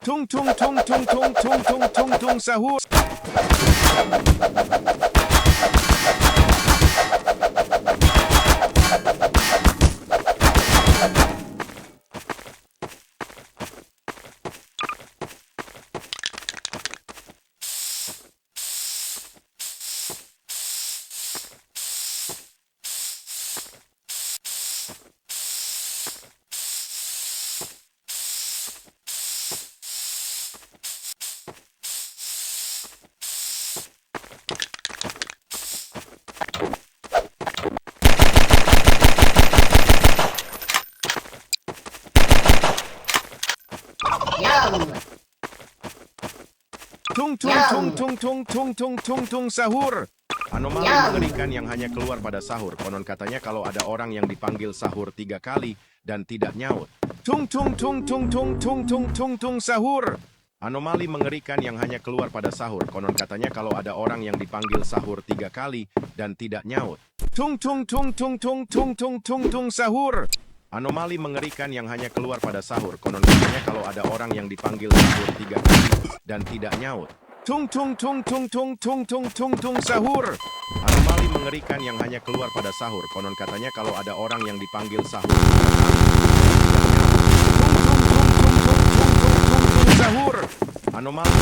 Tung tung tung tung tung tung tung tung tung sahur. Yum. Tung tung tung tung tung tung tung tung tung sahur. Anomali mengerikan yang hanya keluar pada sahur. Konon katanya kalau ada orang yang dipanggil sahur 3 kali dan tidak nyaut. Tung tung tung tung tung tung tung tung tung sahur. Anomali mengerikan yang hanya keluar pada sahur. Konon katanya kalau ada orang yang dipanggil sahur 3 kali dan tidak nyaut. Tung tung tung tung tung tung tung tung tung sahur. Anomali mengerikan yang hanya keluar pada sahur. Konon katanya kalau ada orang yang dipanggil sahur 3 kali dan tidak nyaut. Tung tung tung tung tung tung tung tung tung sahur. Anomali mengerikan yang hanya keluar pada sahur. Konon katanya kalau ada orang yang dipanggil sahur 3 kali dan tidak nyaut. Tung tung tung tung tung tung tung tung sahur. Anomali.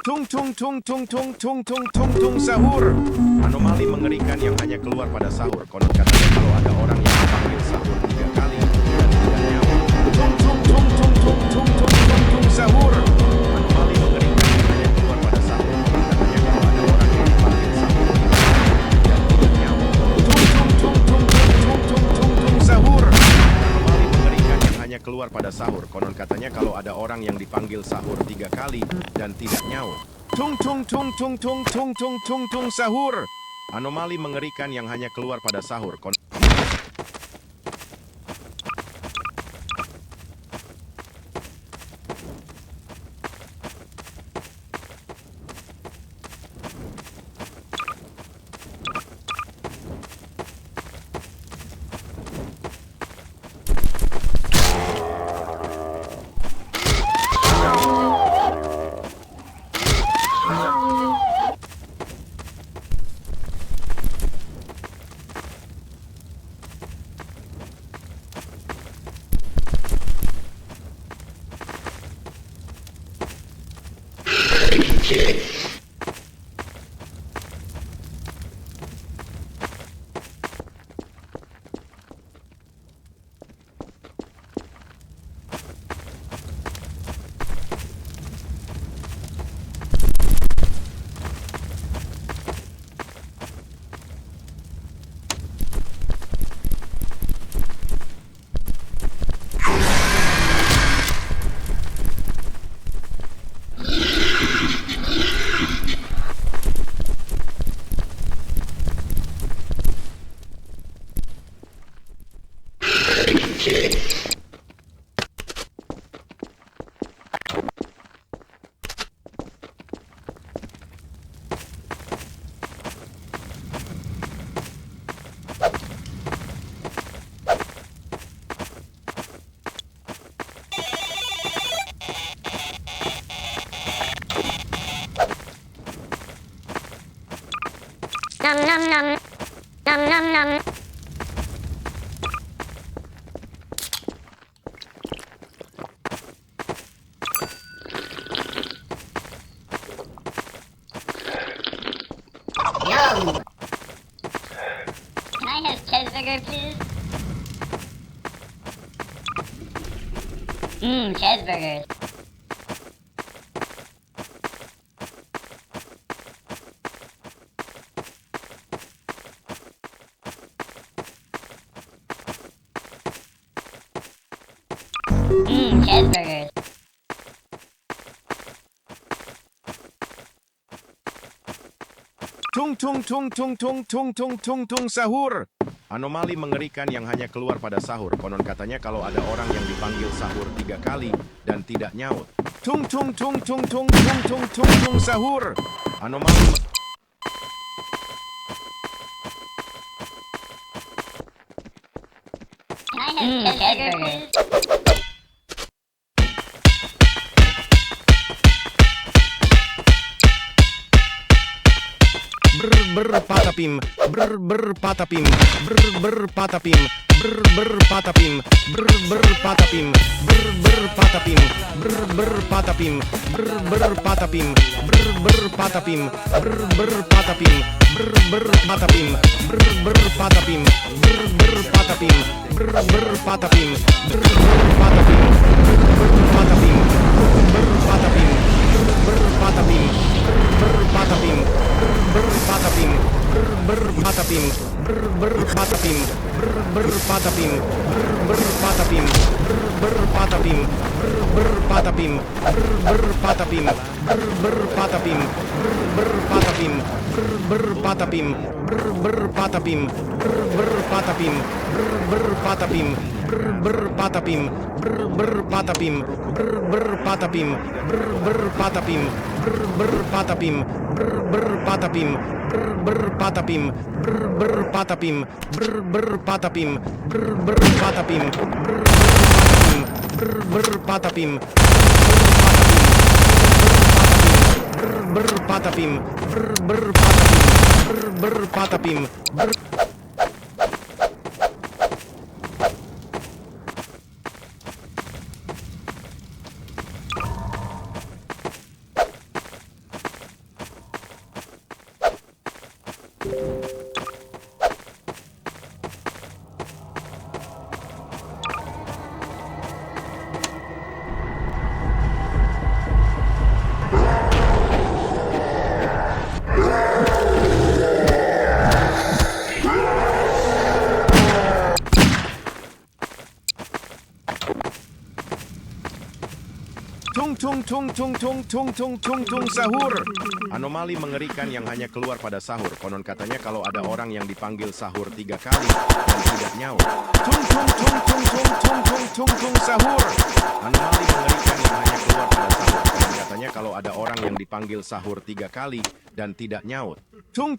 Tung tung tung tung tung tung tung tung tung sahur. Anomali mengerikan yang hanya keluar pada sahur. Konon katanya kalau ada orang yang dipanggil sahur 3 kali dan tidak nyaut. Tung tung tung tung tung tung tung tung tung sahur. Anomali mengerikan yang hanya keluar pada sahur. Konon katanya kalau ada orang yang dipanggil sahur 3 kali dan tidak nyaut. Tung tung tung tung tung tung tung tung tung sahur. Anomali mengerikan yang hanya keluar pada sahur. Konon katanya kalau ada orang yang dipanggil sahur 3 kali dan tidak nyaut. Tung tung tung tung tung tung tung tung tung sahur. Anomali mengerikan yang hanya keluar pada sahur. Nom nom nom. Nom nom nom. Yum. Can I have cheeseburger, please? Cheeseburgers. Cheeseburgers. Tung tung tung tung tung tung tung tung tung sahur. Anomali mengerikan yang hanya keluar pada sahur. Konon katanya kalau ada orang yang dipanggil sahur 3 kali dan tidak nyaut. Tung tung tung tung tung tung tung tung tung sahur. Anomali Cheeseburger. Patapim, patapim, patapim, patapim, patapim, patapim, patapim, patapim, patapim, patapim, patapim, patapim, patapim, patapim, Tung sahur. Anomali mengerikan yang hanya keluar pada sahur. Konon katanya kalau ada orang yang dipanggil sahur 3 kali dan tidak nyaut. Tung sahur. Anomali mengerikan yang hanya keluar pada sahur. Konon katanya kalau ada orang yang dipanggil sahur 3 kali dan tidak nyaut. Tung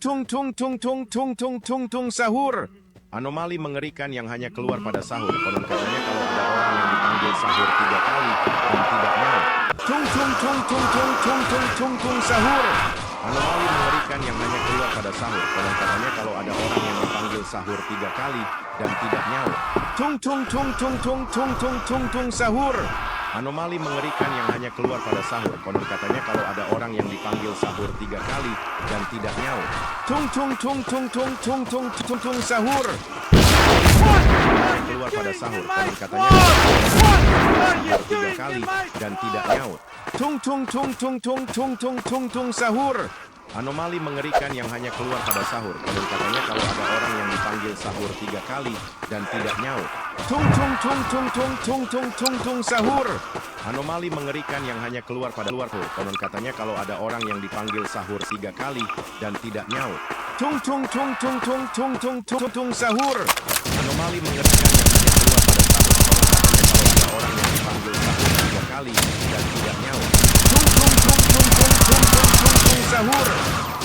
sahur. Anomali mengerikan yang hanya keluar pada sahur. Konon katanya kalau ada orang yang dipanggil sahur 3 kali dan tidak nyaut. Tung sahur. Anomali mengerikan yang hanya keluar pada sahur. Konon katanya kalau ada orang yang dipanggil sahur 3 kali dan tidak nyaut. Tung sahur. Anomali mengerikan yang hanya keluar pada sahur. Konon katanya kalau ada orang yang dipanggil sahur 3 kali dan tidak nyaut. Tung sahur. Keluar pada sahur. Konon katanya sahur 3 kali dan tidak nyaut. Tung sahur. Anomali mengerikan yang hanya keluar pada sahur. Konon katanya kalau ada orang yang dipanggil sahur 3 kali dan tidak nyaut. Tung sahur. Anomali mengerikan yang hanya keluar pada sahur. Konon katanya kalau ada orang yang dipanggil sahur 3 kali dan tidak nyaut. Tung sahur. Anomali mengerikan yang hanya keluar pada sahur. Konon katanya kalau ada orang yang dipanggil sahur 3 kali dan tidak nyaut. Tung sahur.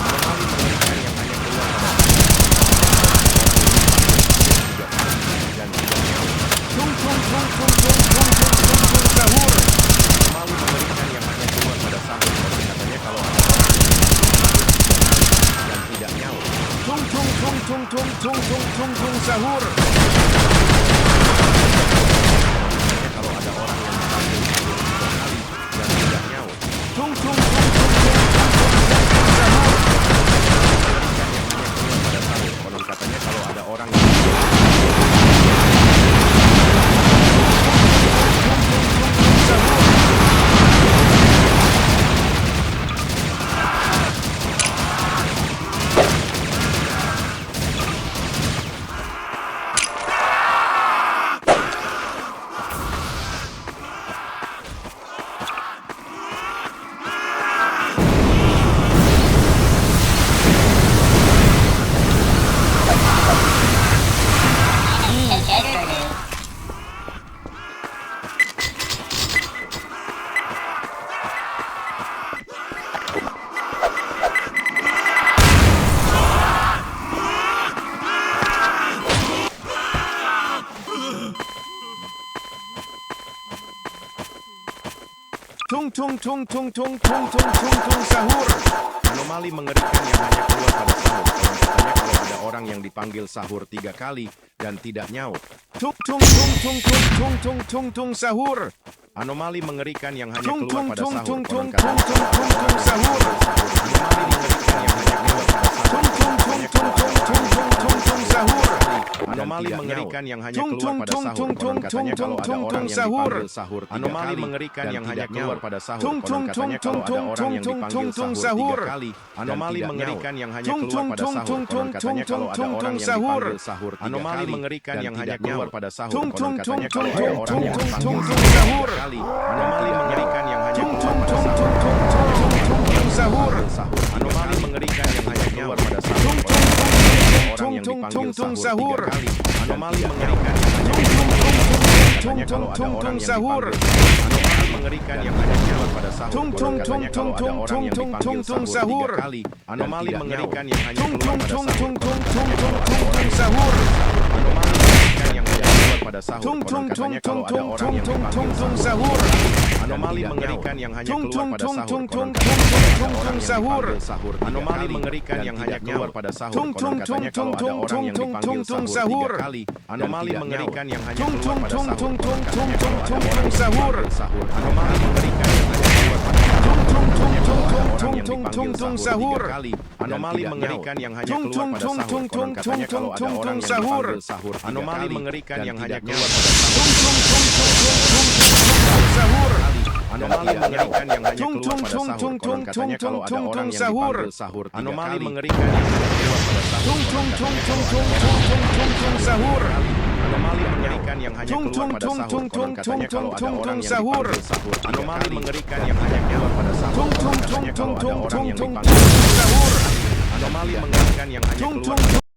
Anomali mengerikan yang hanya keluar pada dan tidak nyaut. Tung sahur. Anomali mengerikan yang hanya keluar pada sahur. Katanya kalau ada orang dan tidak nyaut. Tung sahur. Kalau ada orang yang dipanggil sahur 3 kali dan tidak nyaut. Tung sahur. Konon katanya kalau ada orang yang Tung tung tung tung tung tung tung tung tung sahur. Anomali mengerikan yang hanya keluar pada sahur. Konon katanya kalau ada orang yang dipanggil sahur 3 kali dan tidak nyaut. Tung tung tung tung tung tung tung tung tung sahur. Anomali mengerikan yang hanya keluar pada sahur. Konon katanya kalau ada orang yang sahur. Anomali mengerikan yang hanya keluar pada sahur. Anomali mengerikan yang hanya keluar pada sahur. Konon katanya kalau ada orang yang dipanggil sahur 3 kali. Anomali mengerikan yang hanya keluar pada sahur. Konon katanya kalau ada orang yang dipanggil sahur 3 kali. Anomali mengerikan yang hanya keluar pada sahur. Konon katanya kalau ada orang yang dipanggil sahur 3 kali. Anomali mengerikan yang hanya keluar pada sahur. Konon katanya kalau ada orang yang dipanggil sahur 3 kali. Anomali mengerikan yang hanya keluar pada sahur. Anomali mengerikan yang hanya keluar pada sahur. Orang yang dipanggil sahur 3 kali. Anomali mengerikan yang hanya katanya kalau ada orang yang sahur. Anomali mengerikan yang hanya keluar pada sahur. Katanya kalau ada orang yang dipanggil sahur 3 kali. Anomali mengerikan yang hanya keluar pada sahur. Anomali mengerikan yang hanya keluar pada sahur. Katanya kalau ada orang yang dipanggil sahur. Anomali mengerikan yang hanya keluar pada sahur. Anomali mengerikan yang hanya keluar pada sahur. Katanya kalau ada orang yang dipanggil sahur 3 kali. Anomali mengerikan yang hanya keluar pada sahur. Anomali mengerikan yang hanya keluar pada sahur. Anomali mengerikan yang hanya keluar pada sahur. Katanya kalau ada orang yang dipanggil sahur. Anomali mengerikan yang hanya keluar pada sahur. Anomali mengerikan yang hanya keluar pada sahur. Konon katanya kalau ada orang yang dipanggil sahur 3 kali. Anomali mengerikan yang hanya keluar pada sahur. Anomali mengerikan yang hanya keluar pada sahur. Konon katanya kalau ada orang yang dipanggil sahur. Anomali mengerikan yang hanya keluar pada sahur. Katanya kalau ada orang yang dipanggil sahur. Anomali mengerikan yang hanya keluar